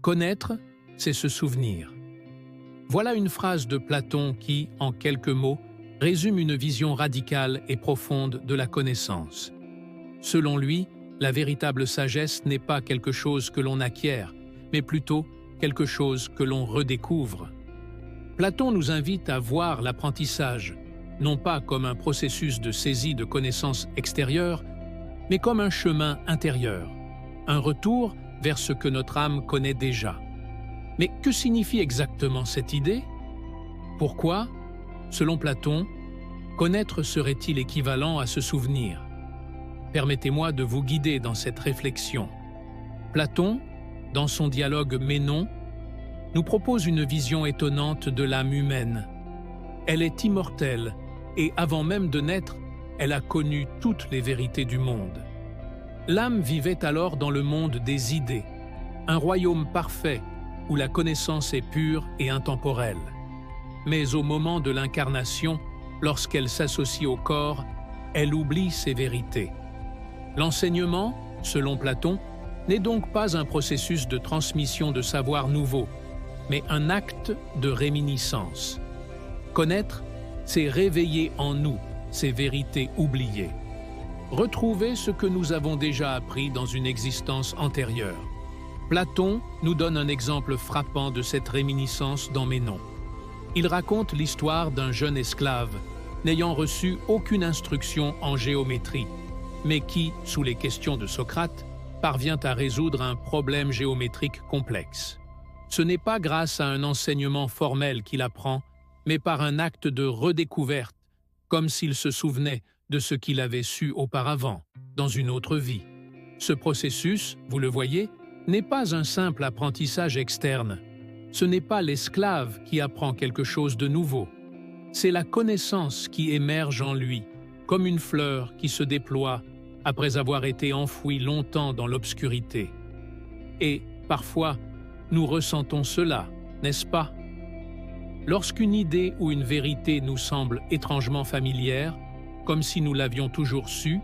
Connaître, c'est se souvenir. Voilà une phrase de Platon qui, en quelques mots, résume une vision radicale et profonde de la connaissance. Selon lui, la véritable sagesse n'est pas quelque chose que l'on acquiert, mais plutôt quelque chose que l'on redécouvre. Platon nous invite à voir l'apprentissage, non pas comme un processus de saisie de connaissances extérieures, mais comme un chemin intérieur, un retour vers ce que notre âme connaît déjà. Mais que signifie exactement cette idée? Pourquoi, selon Platon, connaître serait-il équivalent à se souvenir? Permettez-moi de vous guider dans cette réflexion. Platon, dans son dialogue Ménon, nous propose une vision étonnante de l'âme humaine. Elle est immortelle et avant même de naître, elle a connu toutes les vérités du monde. L'âme vivait alors dans le monde des idées, un royaume parfait où la connaissance est pure et intemporelle. Mais au moment de l'incarnation, lorsqu'elle s'associe au corps, elle oublie ses vérités. L'enseignement, selon Platon, n'est donc pas un processus de transmission de savoir nouveau, mais un acte de réminiscence. Connaître, c'est réveiller en nous ces vérités oubliées. Retrouver ce que nous avons déjà appris dans une existence antérieure. Platon nous donne un exemple frappant de cette réminiscence dans Ménon. Il raconte l'histoire d'un jeune esclave, n'ayant reçu aucune instruction en géométrie, mais qui, sous les questions de Socrate, parvient à résoudre un problème géométrique complexe. Ce n'est pas grâce à un enseignement formel qu'il apprend, mais par un acte de redécouverte, comme s'il se souvenait de ce qu'il avait su auparavant, dans une autre vie. Ce processus, vous le voyez, n'est pas un simple apprentissage externe. Ce n'est pas l'esclave qui apprend quelque chose de nouveau. C'est la connaissance qui émerge en lui, comme une fleur qui se déploie après avoir été enfouie longtemps dans l'obscurité. Et, parfois, nous ressentons cela, n'est-ce pas? Lorsqu'une idée ou une vérité nous semble étrangement familière, comme si nous l'avions toujours su,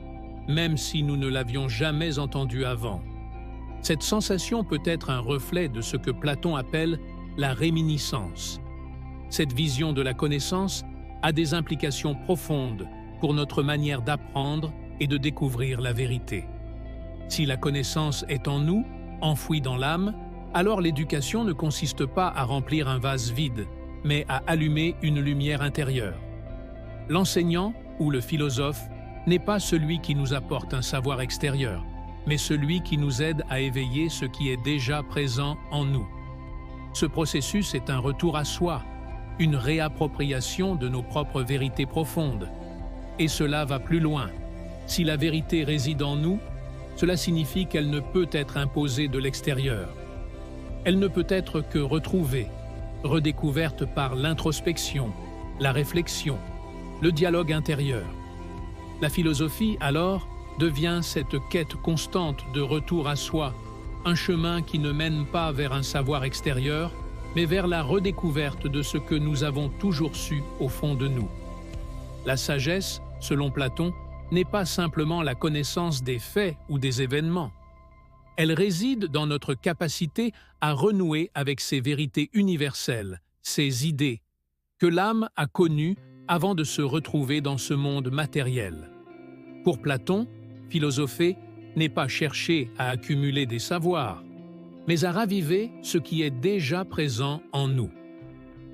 même si nous ne l'avions jamais entendue avant. Cette sensation peut être un reflet de ce que Platon appelle la réminiscence. Cette vision de la connaissance a des implications profondes pour notre manière d'apprendre et de découvrir la vérité. Si la connaissance est en nous, enfouie dans l'âme, alors l'éducation ne consiste pas à remplir un vase vide, mais à allumer une lumière intérieure. L'enseignant ou le philosophe n'est pas celui qui nous apporte un savoir extérieur, mais celui qui nous aide à éveiller ce qui est déjà présent en nous. Ce processus est un retour à soi, une réappropriation de nos propres vérités profondes. Et cela va plus loin. Si la vérité réside en nous, cela signifie qu'elle ne peut être imposée de l'extérieur. Elle ne peut être que retrouvée, redécouverte par l'introspection, la réflexion, le dialogue intérieur. La philosophie, alors, devient cette quête constante de retour à soi, un chemin qui ne mène pas vers un savoir extérieur, mais vers la redécouverte de ce que nous avons toujours su au fond de nous. La sagesse, selon Platon, n'est pas simplement la connaissance des faits ou des événements. Elle réside dans notre capacité à renouer avec ces vérités universelles, ces idées, que l'âme a connues avant de se retrouver dans ce monde matériel. Pour Platon, philosopher n'est pas chercher à accumuler des savoirs, mais à raviver ce qui est déjà présent en nous.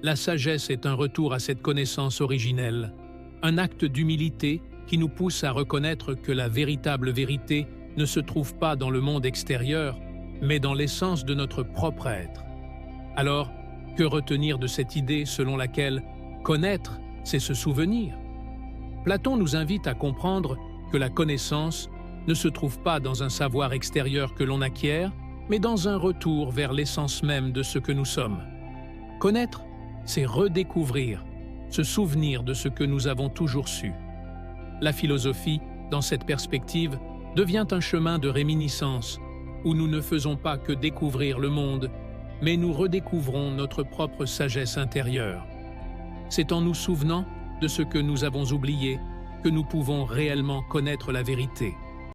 La sagesse est un retour à cette connaissance originelle, un acte d'humilité qui nous pousse à reconnaître que la véritable vérité ne se trouve pas dans le monde extérieur, mais dans l'essence de notre propre être. Alors, que retenir de cette idée selon laquelle connaître, c'est se souvenir? Platon nous invite à comprendre que la connaissance ne se trouve pas dans un savoir extérieur que l'on acquiert, mais dans un retour vers l'essence même de ce que nous sommes. Connaître, c'est redécouvrir, se souvenir de ce que nous avons toujours su. La philosophie, dans cette perspective, devient un chemin de réminiscence, où nous ne faisons pas que découvrir le monde, mais nous redécouvrons notre propre sagesse intérieure. C'est en nous souvenant de ce que nous avons oublié que nous pouvons réellement connaître la vérité.